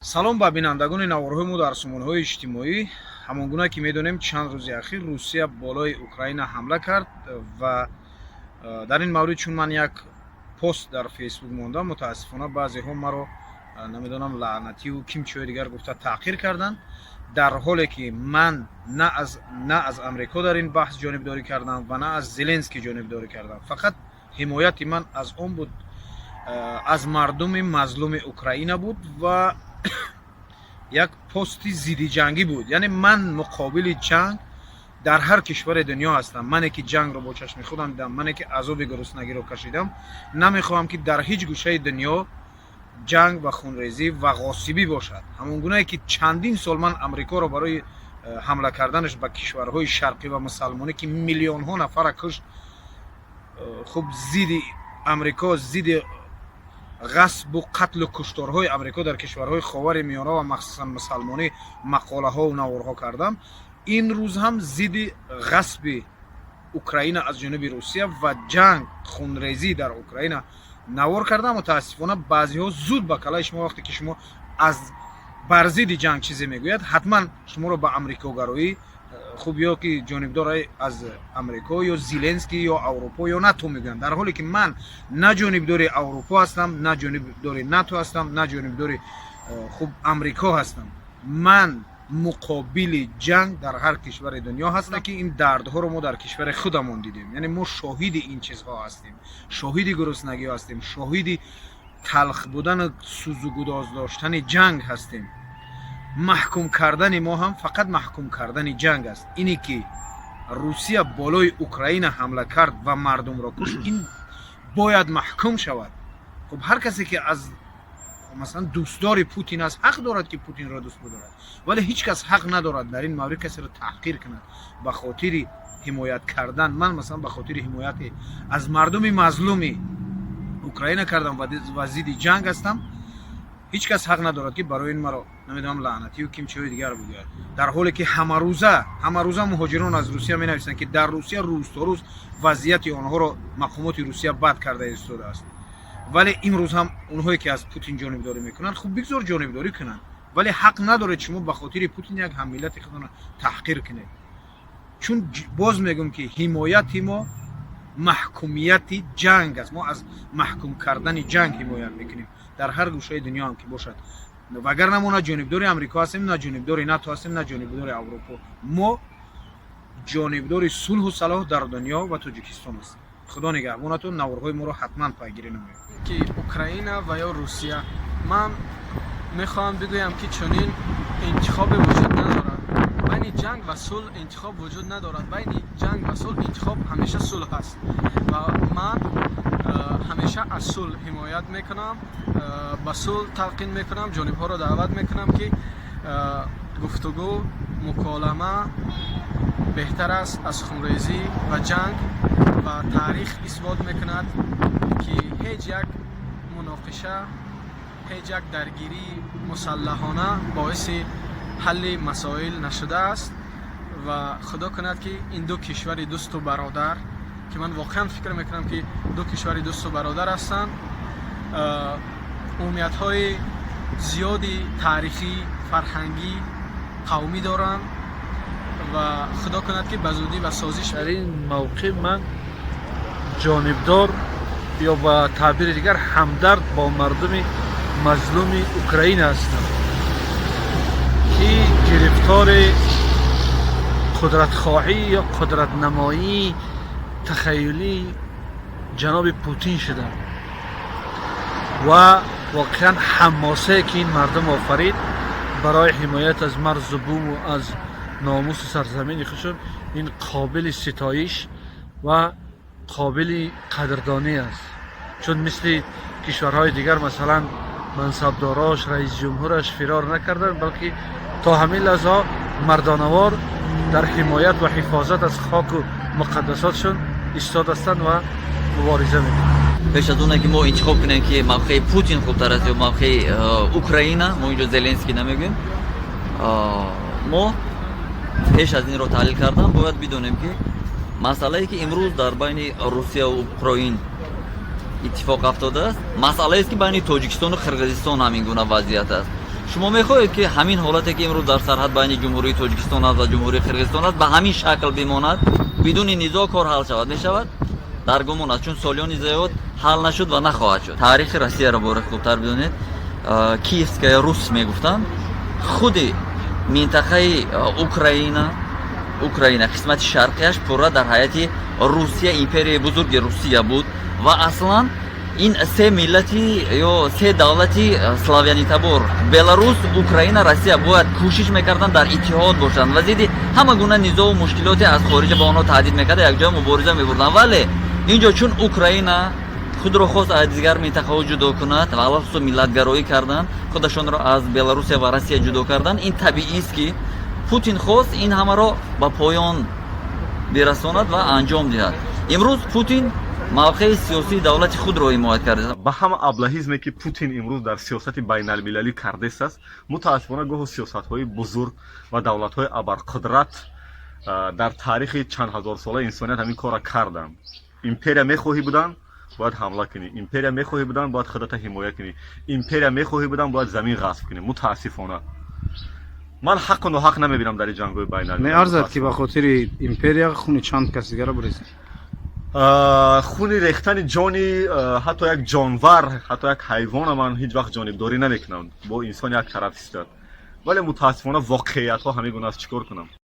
салом ба бинандагони наворҳои мо дар сомонаҳои иҷтимоӣ. Ҳамон гуна ки медонем чанд рӯзи ахир Русия болои Украина ҳамла кард ва дар ин маврид чун ман як пост дар фейсбук мондам, мутаассифона баъзеҳо маро намедонам лаънатию ким чӯе дигар гуфта таъқир карданд, дар ҳоле ки ман на аз амрико дар ин баҳс ҷонибдорӣ кардам ва на аз Зеленский ҷонибдорӣ кардам. Фақат ҳимояти ман аз он буд, аз мардуми мазлуми Украина буд ва як пости зидди ҷангӣ буд. Яъне ман муқобили ҷанг дар ҳар кишвари дунё ҳастам. Мане ки ҷангро бо чашми худам дидам, мане ки азоби гуруснагиро кашидам, намехоҳам ки дар ҳеҷ гӯшаи дунё ҷанг ва хунрезӣ ва ғосибӣ бошад. Ҳамон гунае ки чандин сол ман амрикоро барои ҳамла карданаш ба кишварҳои шарқӣ ва мусалмонӣ ки миллионҳо нафара кушт, хуб зидди амрико, зидди ғасбу қатлу кушторҳои амрико дар кишварҳои ховари миёна ва махсусан мусалмонӣ мақолаҳову наворҳо кардам. ин рӯз ҳам зидди ғасби Украина аз ҷониби Русия ва ҷанг, хунрезӣ дар Украина навор кардам. мутаассифона баъзеҳо зуд ба калаи шумо, вақте ки шумо аз бар зидди ҷанг чизе мегӯяд, ҳатман шуморо ба амрикогароӣ, хуб ё ки ҷонибдор аз амрико ё Зеленский ё Аврупо ё НАТО мегӯянд, дар ҳоле ки ман на ҷонибдори Аврупо ҳастам, на ҷонибдори НАТО ҳастам, на ҷонибдори хуб амрико ҳастам. Ман муқобили ҷанг дар ҳар кишвари дунё ҳастам ки ин дардҳоро мо дар кишвари худамон дидем. Яъне мо шоҳиди ин чизҳо ҳастем, шоҳиди гуруснагиҳо ҳастем, шоҳиди талх будану сӯзу гудоз доштани ҷанг ҳастем. маҳкум кардани мо ҳам фақат маҳкум кардани ҷанг аст. ине ки Русия болои Украина ҳамла кард ва мардумро кушт, ин бояд маҳкум шавад. хуб ҳар касе ки аз масалан дӯстдори Путин аст, ҳақ дорад ки Путинро дӯст бидорад, вале ҳеҷ кас ҳақ надорад дар ин маврид касеро таҳқир кунад ба хотири ҳимоят кардан. ман масалан ба хотири ҳимояти аз мардуми мазлуми Украина кардам ва зидди ҷанг ҳастам. ҳеҷ кас ҳақ надорад ки барои ин маро намедонам лаънатию ким чӯи дигар бигӯяд, дар ҳоле ки ҳамарӯза муҳоҷирон аз Русия менависанд ки дар Русия рӯз то рӯз вазъияти онҳоро мақомоти Русия бад карда истодааст. вале имрӯз ҳам онҳое ки аз Путин ҷонибдорӣ мекунанд, хуб бигзор ҷонибдорӣ кунанд, вале ҳақ надоред шумо ба хотири Путин як ҳаммиллати худро таҳқир кунед. чун боз мегӯм ки ҳимояти мо маҳкумияти ҷанг аст. мо аз маҳкум кардани ҷанг ҳимоят мекунем дар ҳар гӯшаи дунё ҳам ки бошад. вагарна мо на ҷонибдори амрико ҳастем, на ҷонибдори НАТО ҳастем, на ҷонибдори Аврупо. мо ҷонибдори сулҳу салоҳ дар дунё ва Тоҷикистон ҳастем. худо нигаҳбонатон. наворҳои моро ҳатман пайгирӣ намоед. ки Украина ва ё Русия, ман мехоҳам бигӯям ки чунин интихобе вуҷуд надорад. байни ҷанг ва сулҳ интихоб вуҷуд надорад. байни ҷанг ва сулҳ интихоб ҳамеша сулҳ аст ва ман ҳамеша аз сулҳ ҳимоят мекунам, ба сулҳ талқин мекунам, ҷонибҳоро даъват мекунам ки гуфтугӯ, муколама беҳтар аст аз хунрезӣ ва ҷанг. ва таърих исбот мекунад ки ҳеҷ як муноқиша, ҳеҷ як даргирии мусаллаҳона боиси ҳалли масоил нашудааст. ва худо кунад ки ин ду кишвари дӯсту бародар, ки ман воқеан фикр мекунам ки ду кишвари дӯсту бародар ҳастанд, умумиятҳои зиёди таърихӣ, фарҳангӣ, қавмӣ доранд ва худо кунад ки ба зудӣ ба созиш. дар ин мавқеъ ман ҷонибдор ё ба таъбири дигар ҳамдард бо мардуми мазлуми Украина ҳастам ки гирифтори қудратхоҳӣ ё қудратнамоии тахайюлии ҷаноби Путин шуданд ва воқеан ҳамосае ки ин мардум офарид барои ҳимоят аз марзу буму аз номусу сарзамини худшон, ин қобили ситоиш ва қобили қадрдонӣ аст. чун мисли кишварҳои дигар масалан мансабдорош, раис ҷумҳураш фирор накарданд, балки то ҳамин лаҳзаҳо мардонавор дар ҳимоят ва ҳифозат аз хоку муқаддасотшон истодастанд ва мубориза мекунанд. пеш аз оне ки мо интихоб кунем ки мавқеи Путин хубтар аст ё мавқеи Украина, мо инҷо Зеленский намегӯем, мо пеш аз инро таҳлил кардан бояд бидонем ки масъалае ки имрӯз дар байни Русия ва Украин иттифоқ афтодааст, масъалаест ки байни Тоҷикистону Қирғизистон ҳамин гуна вазъият аст. шумо мехоҳед ки ҳамин ҳолате ки имрӯз дар сарҳад байни ҷумҳурии тоҷикистон аст ва ҷумҳурии қирғизистон аст ба ҳамин шакл бимонад, бидуни низоъ кор ҳал шавад? Мешавад? дар гумон аст, чун солиёни зиёд ҳал нашуд ва нахоҳад шуд. Таърихи Россияро бори хубтар бидонед. Киевская Рус мегуфтанд. худи минтақаи Украина қисмати шарқияш пурра дар ҳайати Русия, империяи бузурги Русия буд ва аслан ин се миллати ё се давлати славянитабор Беларус, Украина, Россия бояд кӯшиш мекарданд дар иттиҳод бошанд ва зидди ҳама гуна низоъу мушкилоте аз хориҷа ба онҳо таҳдид мекарда якҷоя мубориза мебурданд. Вале инҷо чун Украина худро хост аз дигар минтақаҳо ҷудо кунад ва алахусус миллатгароӣ карданд, худашонро аз Беларусия ва Россия ҷудо карданд, ин табиист ки Путин хост ин ҳамаро ба поён бирасонад ва анҷом диҳад. имрӯз Путин мавқеи сиёсии давлати худро ҳимоят карда. ба ҳама аблаҳизме ки Путин имрӯз дар сиёсати байналмилалӣ кардест аст, мутаассифона гоҳу сиёсатҳои бузург ва давлатҳои абарқудрат дар таърихи чанд ҳазор сола инсоният ҳамин корро карданд. Империя мехоҳӣ буданд, бояд ҳамла кунӣ. Империя мехоҳӣ буданд, бояд худата ҳимоя кунӣ. Империя мехоҳӣ буданд, бояд замин ғасб кунӣ. мутаассифона ман ҳаққу ноҳақ намебинам дар ин ҷангҳои байналмилалӣ. меарзад ки ба хотири империя хуни чанд каси дигара бурезад? хуни рехтани ҷони ҳатто як ҷонвар, ҳатто як ҳайвона ман ҳеҷ вақт ҷонибдорӣ намекунам. бо инсон як тараф истад. вале мутаассифона воқеиятҳо ҳамин гуна аст, чӣ кор кунам?